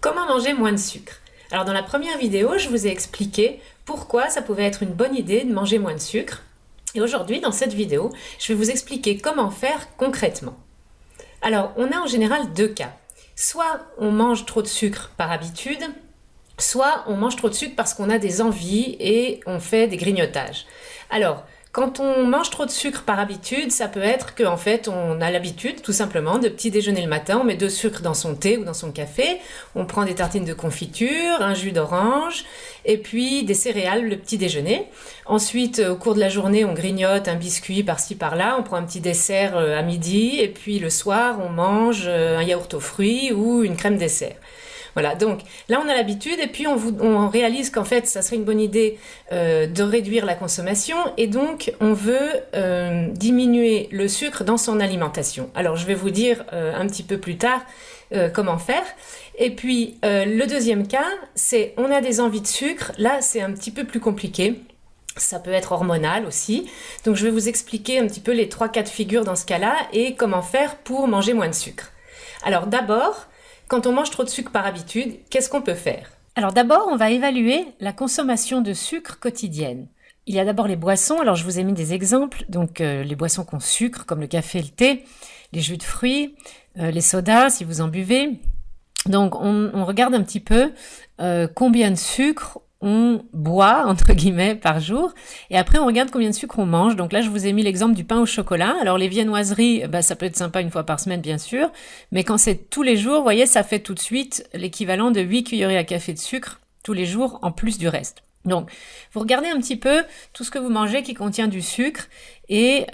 Comment manger moins de sucre? Alors dans la première vidéo, je vous ai expliqué pourquoi ça pouvait être une bonne idée de manger moins de sucre. Et aujourd'hui, dans cette vidéo, je vais vous expliquer comment faire concrètement. Alors, on a en général deux cas. Soit on mange trop de sucre par habitude, soit on mange trop de sucre parce qu'on a des envies et on fait des grignotages. Alors, quand on mange trop de sucre par habitude, ça peut être qu'en fait on a l'habitude tout simplement de petit déjeuner le matin, on met de sucre dans son thé ou dans son café, on prend des tartines de confiture, un jus d'orange et puis des céréales le petit déjeuner. Ensuite, au cours de la journée, on grignote un biscuit par-ci par-là, on prend un petit dessert à midi et puis le soir on mange un yaourt aux fruits ou une crème dessert. Voilà, donc là on a l'habitude et puis on réalise qu'en fait ça serait une bonne idée de réduire la consommation et donc on veut diminuer le sucre dans son alimentation. Alors je vais vous dire un petit peu plus tard comment faire. Et puis le deuxième cas, c'est on a des envies de sucre, là c'est un petit peu plus compliqué. Ça peut être hormonal aussi. Donc je vais vous expliquer un petit peu les trois cas de figure dans ce cas-là et comment faire pour manger moins de sucre. Alors d'abord, quand on mange trop de sucre par habitude, qu'est-ce qu'on peut faire? Alors d'abord, on va évaluer la consommation de sucre quotidienne. Il y a d'abord les boissons, alors je vous ai mis des exemples, donc les boissons qu'on sucre, comme le café et le thé, les jus de fruits, les sodas, si vous en buvez. Donc on regarde un petit peu combien de sucre on boit, entre guillemets, par jour. Et après, on regarde combien de sucre on mange. Donc là, je vous ai mis l'exemple du pain au chocolat. Alors, les viennoiseries, ça peut être sympa une fois par semaine, bien sûr. Mais quand c'est tous les jours, vous voyez, ça fait tout de suite l'équivalent de 8 cuillerées à café de sucre tous les jours, en plus du reste. Donc, vous regardez un petit peu tout ce que vous mangez qui contient du sucre et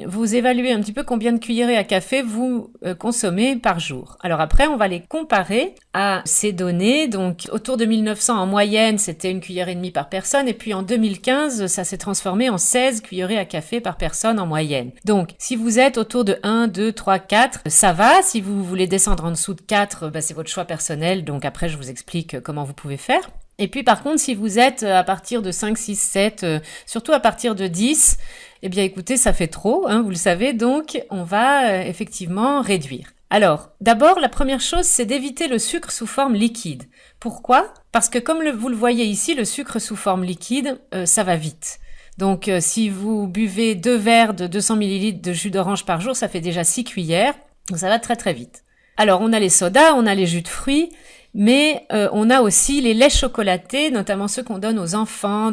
vous évaluez un petit peu combien de cuillerées à café vous consommez par jour. Alors après, on va les comparer à ces données. Donc, autour de 1900, en moyenne, c'était 1,5 cuillère par personne. Et puis en 2015, ça s'est transformé en 16 cuillerées à café par personne en moyenne. Donc, si vous êtes autour de 1, 2, 3, 4, ça va. Si vous voulez descendre en dessous de 4, c'est votre choix personnel. Donc après, je vous explique comment vous pouvez faire. Et puis par contre, si vous êtes à partir de 5, 6, 7, surtout à partir de 10, eh bien écoutez, ça fait trop, vous le savez, donc on va effectivement réduire. Alors, d'abord, la première chose, c'est d'éviter le sucre sous forme liquide. Pourquoi? Parce que comme vous le voyez ici, le sucre sous forme liquide, ça va vite. Donc si vous buvez 2 verres de 200 ml de jus d'orange par jour, ça fait déjà 6 cuillères, donc ça va très très vite. Alors on a les sodas, on a les jus de fruits, mais on a aussi les laits chocolatés, notamment ceux qu'on donne aux enfants,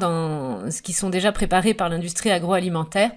qui sont déjà préparés par l'industrie agroalimentaire.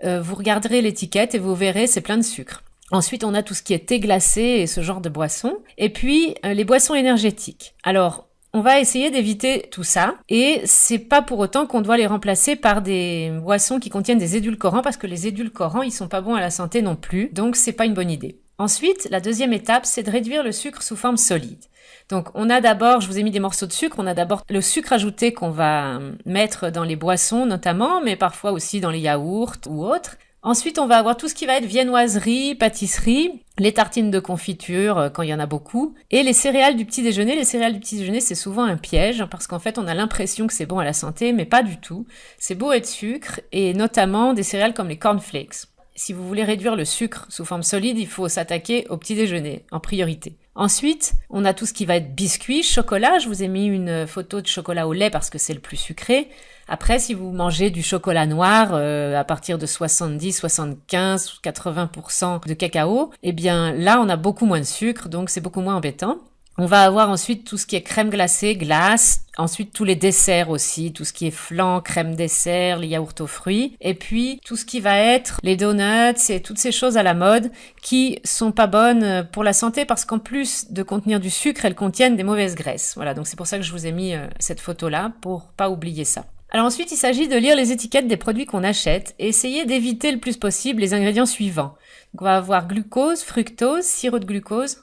Vous regarderez l'étiquette et vous verrez, c'est plein de sucre. Ensuite, on a tout ce qui est thé glacé et ce genre de boissons. Et puis, les boissons énergétiques. Alors, on va essayer d'éviter tout ça. Et c'est pas pour autant qu'on doit les remplacer par des boissons qui contiennent des édulcorants, parce que les édulcorants, ils sont pas bons à la santé non plus. Donc, c'est pas une bonne idée. Ensuite, la deuxième étape, c'est de réduire le sucre sous forme solide. Donc, on a d'abord, je vous ai mis des morceaux de sucre, on a d'abord le sucre ajouté qu'on va mettre dans les boissons notamment, mais parfois aussi dans les yaourts ou autres. Ensuite, on va avoir tout ce qui va être viennoiserie, pâtisserie, les tartines de confiture quand il y en a beaucoup, et les céréales du petit déjeuner. Les céréales du petit déjeuner, c'est souvent un piège parce qu'en fait, on a l'impression que c'est bon à la santé, mais pas du tout. C'est beau être sucre, et notamment des céréales comme les cornflakes. Si vous voulez réduire le sucre sous forme solide, il faut s'attaquer au petit déjeuner en priorité. Ensuite, on a tout ce qui va être biscuits, chocolat. Je vous ai mis une photo de chocolat au lait parce que c'est le plus sucré. Après, si vous mangez du chocolat noir à partir de 70, 75, 80% de cacao, eh bien là, on a beaucoup moins de sucre, donc c'est beaucoup moins embêtant. On va avoir ensuite tout ce qui est crème glacée, glace, ensuite tous les desserts aussi, tout ce qui est flan, crème dessert, les yaourts aux fruits, et puis tout ce qui va être les donuts et toutes ces choses à la mode qui sont pas bonnes pour la santé parce qu'en plus de contenir du sucre, elles contiennent des mauvaises graisses. Voilà, donc c'est pour ça que je vous ai mis cette photo-là pour pas oublier ça. Alors ensuite, il s'agit de lire les étiquettes des produits qu'on achète et essayer d'éviter le plus possible les ingrédients suivants. Donc on va avoir glucose, fructose, sirop de glucose,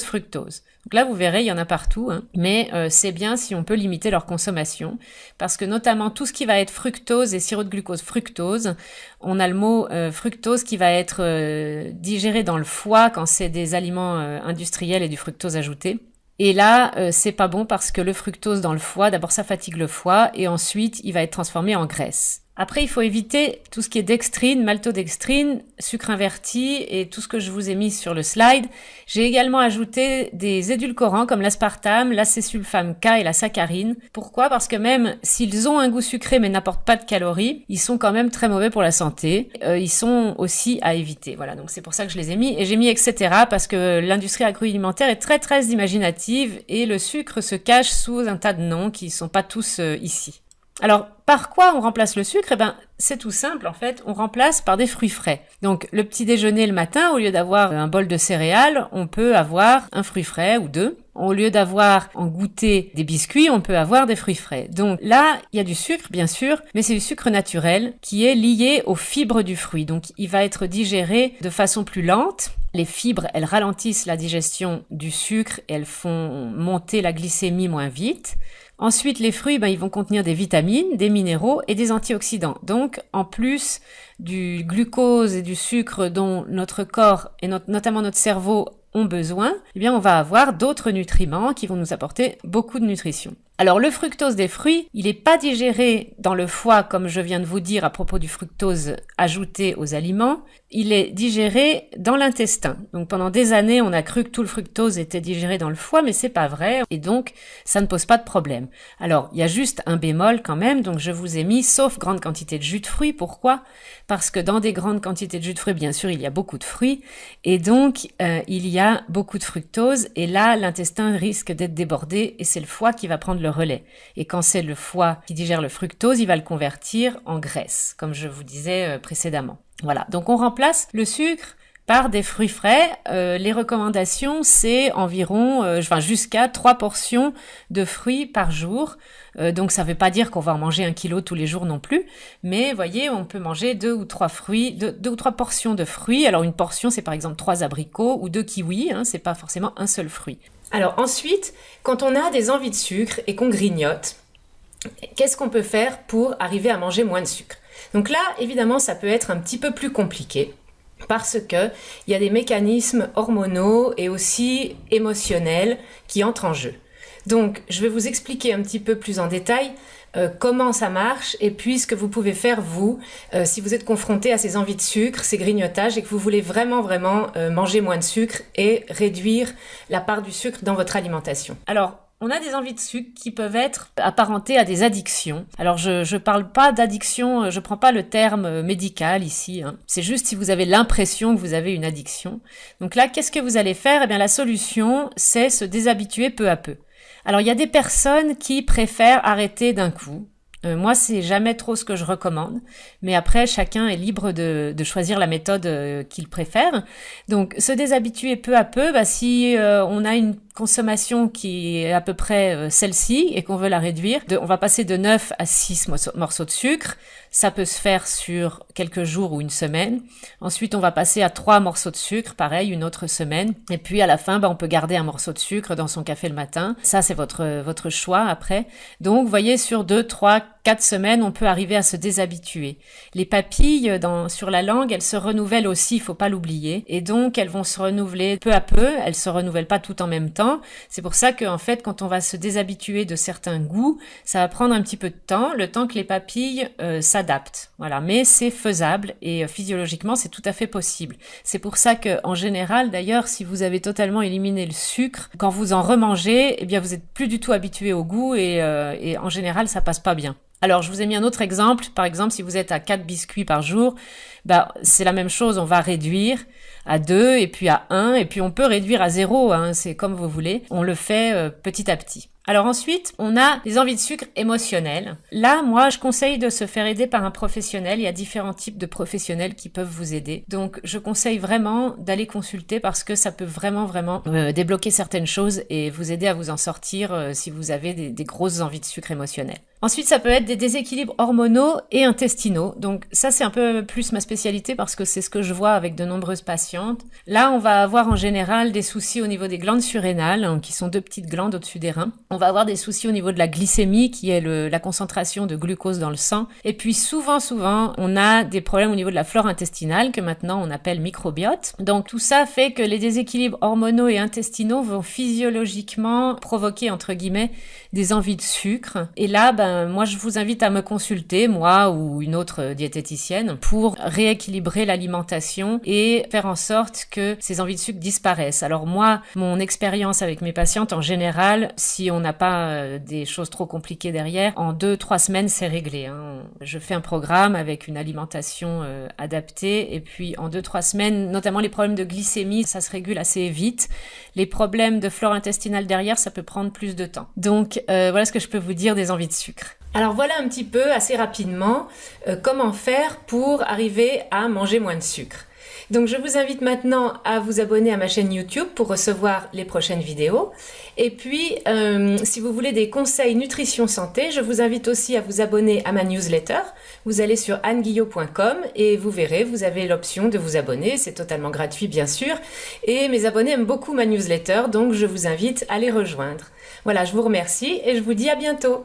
fructose. Donc là, vous verrez, il y en a partout, mais c'est bien si on peut limiter leur consommation, parce que notamment tout ce qui va être fructose et sirop de glucose fructose, on a le mot fructose qui va être digéré dans le foie quand c'est des aliments industriels et du fructose ajouté. Et là, c'est pas bon parce que le fructose dans le foie, d'abord ça fatigue le foie et ensuite il va être transformé en graisse. Après, il faut éviter tout ce qui est dextrine, maltodextrine, sucre inverti et tout ce que je vous ai mis sur le slide. J'ai également ajouté des édulcorants comme l'aspartame, l'acésulfame K et la saccharine. Pourquoi? Parce que même s'ils ont un goût sucré mais n'apportent pas de calories, ils sont quand même très mauvais pour la santé. Ils sont aussi à éviter. Voilà, donc c'est pour ça que je les ai mis. Et j'ai mis etc. parce que l'industrie agroalimentaire est très très imaginative et le sucre se cache sous un tas de noms qui ne sont pas tous ici. Alors, par quoi on remplace le sucre? Eh ben, c'est tout simple, en fait. On remplace par des fruits frais. Donc, le petit déjeuner le matin, au lieu d'avoir un bol de céréales, on peut avoir un fruit frais ou deux. Au lieu d'avoir en goûter des biscuits, on peut avoir des fruits frais. Donc là, il y a du sucre, bien sûr, mais c'est du sucre naturel qui est lié aux fibres du fruit. Donc, il va être digéré de façon plus lente. Les fibres, elles ralentissent la digestion du sucre et elles font monter la glycémie moins vite. Ensuite, les fruits, ils vont contenir des vitamines, des minéraux et des antioxydants. Donc, en plus du glucose et du sucre dont notre corps et notamment notre cerveau ont besoin, eh bien, on va avoir d'autres nutriments qui vont nous apporter beaucoup de nutrition. Alors, le fructose des fruits, il n'est pas digéré dans le foie, comme je viens de vous dire à propos du fructose ajouté aux aliments. Il est digéré dans l'intestin. Donc, pendant des années, on a cru que tout le fructose était digéré dans le foie, mais c'est pas vrai. Et donc, ça ne pose pas de problème. Alors, il y a juste un bémol quand même. Donc, je vous ai mis, sauf grande quantité de jus de fruits. Pourquoi? Parce que dans des grandes quantités de jus de fruits, bien sûr, il y a beaucoup de fruits. Et donc, il y a beaucoup de fructose. Et là, l'intestin risque d'être débordé et c'est le foie qui va prendre le relais. Et quand c'est le foie qui digère le fructose, il va le convertir en graisse, comme je vous disais précédemment. Voilà, donc on remplace le sucre par des fruits frais. Les recommandations, c'est environ, jusqu'à 3 portions de fruits par jour. Donc ça ne veut pas dire qu'on va en manger 1 kilo tous les jours non plus, mais voyez, on peut manger 2 ou 3 portions de fruits. Alors une portion, c'est par exemple 3 abricots ou 2 kiwis, c'est pas forcément un seul fruit. Alors ensuite, quand on a des envies de sucre et qu'on grignote, qu'est-ce qu'on peut faire pour arriver à manger moins de sucre? Donc là, évidemment, ça peut être un petit peu plus compliqué parce que il y a des mécanismes hormonaux et aussi émotionnels qui entrent en jeu. Donc, je vais vous expliquer un petit peu plus en détail comment ça marche et puis ce que vous pouvez faire vous si vous êtes confronté à ces envies de sucre, ces grignotages et que vous voulez vraiment manger moins de sucre et réduire la part du sucre dans votre alimentation. Alors, on a des envies de sucre qui peuvent être apparentées à des addictions. Alors, je parle pas d'addiction, je prends pas le terme médical ici. C'est juste si vous avez l'impression que vous avez une addiction. Donc là, qu'est-ce que vous allez faire? Eh bien, la solution, c'est se déshabituer peu à peu. Alors, il y a des personnes qui préfèrent arrêter d'un coup. Moi, c'est jamais trop ce que je recommande. Mais après, chacun est libre de choisir la méthode qu'il préfère. Donc, se déshabituer peu à peu, si on a une consommation qui est à peu près celle-ci et qu'on veut la réduire, on va passer de 9 à 6 morceaux de sucre. Ça peut se faire sur quelques jours ou une semaine. Ensuite, on va passer à 3 morceaux de sucre, pareil, une autre semaine. Et puis, à la fin, on peut garder un morceau de sucre dans son café le matin. Ça, c'est votre choix après. Donc, vous voyez, sur 2, 3, 4 semaines, on peut arriver à se déshabituer. Les papilles sur la langue, elles se renouvellent aussi, il faut pas l'oublier. Et donc, elles vont se renouveler peu à peu. Elles se renouvellent pas tout en même temps. C'est pour ça qu'en fait, quand on va se déshabituer de certains goûts, ça va prendre un petit peu de temps, le temps que les papilles s'adaptent. Voilà, mais c'est faisable et physiologiquement, c'est tout à fait possible. C'est pour ça que, en général, d'ailleurs, si vous avez totalement éliminé le sucre, quand vous en remangez, eh bien, vous êtes plus du tout habitué au goût et en général, ça passe pas bien. Alors, je vous ai mis un autre exemple. Par exemple, si vous êtes à 4 biscuits par jour, c'est la même chose. On va réduire à 2 et puis à 1 et puis on peut réduire à 0. C'est comme vous voulez. On le fait petit à petit. Alors ensuite, on a des envies de sucre émotionnelles. Là, moi, je conseille de se faire aider par un professionnel. Il y a différents types de professionnels qui peuvent vous aider. Donc, je conseille vraiment d'aller consulter parce que ça peut vraiment débloquer certaines choses et vous aider à vous en sortir si vous avez des grosses envies de sucre émotionnelles. Ensuite, ça peut être des déséquilibres hormonaux et intestinaux. Donc ça, c'est un peu plus ma spécialité parce que c'est ce que je vois avec de nombreuses patientes. Là, on va avoir en général des soucis au niveau des glandes surrénales, qui sont 2 petites glandes au-dessus des reins. On va avoir des soucis au niveau de la glycémie, qui est la concentration de glucose dans le sang. Et puis souvent, on a des problèmes au niveau de la flore intestinale, que maintenant on appelle microbiote. Donc tout ça fait que les déséquilibres hormonaux et intestinaux vont physiologiquement provoquer, entre guillemets, des envies de sucre. Et là, moi je vous invite à me consulter, moi ou une autre diététicienne, pour rééquilibrer l'alimentation et faire en sorte que ces envies de sucre disparaissent. Alors moi, mon expérience avec mes patientes en général, si on n'a pas des choses trop compliquées derrière, en 2-3 semaines c'est réglé. Je fais un programme avec une alimentation adaptée et puis en 2-3 semaines, notamment les problèmes de glycémie, ça se régule assez vite. Les problèmes de flore intestinale derrière, ça peut prendre plus de temps. Donc voilà ce que je peux vous dire des envies de sucre. Alors voilà un petit peu, assez rapidement, comment faire pour arriver à manger moins de sucre. Donc je vous invite maintenant à vous abonner à ma chaîne YouTube pour recevoir les prochaines vidéos. Et puis, si vous voulez des conseils nutrition santé, je vous invite aussi à vous abonner à ma newsletter. Vous allez sur anneguillot.com et vous verrez, vous avez l'option de vous abonner. C'est totalement gratuit, bien sûr. Et mes abonnés aiment beaucoup ma newsletter, donc je vous invite à les rejoindre. Voilà, je vous remercie et je vous dis à bientôt.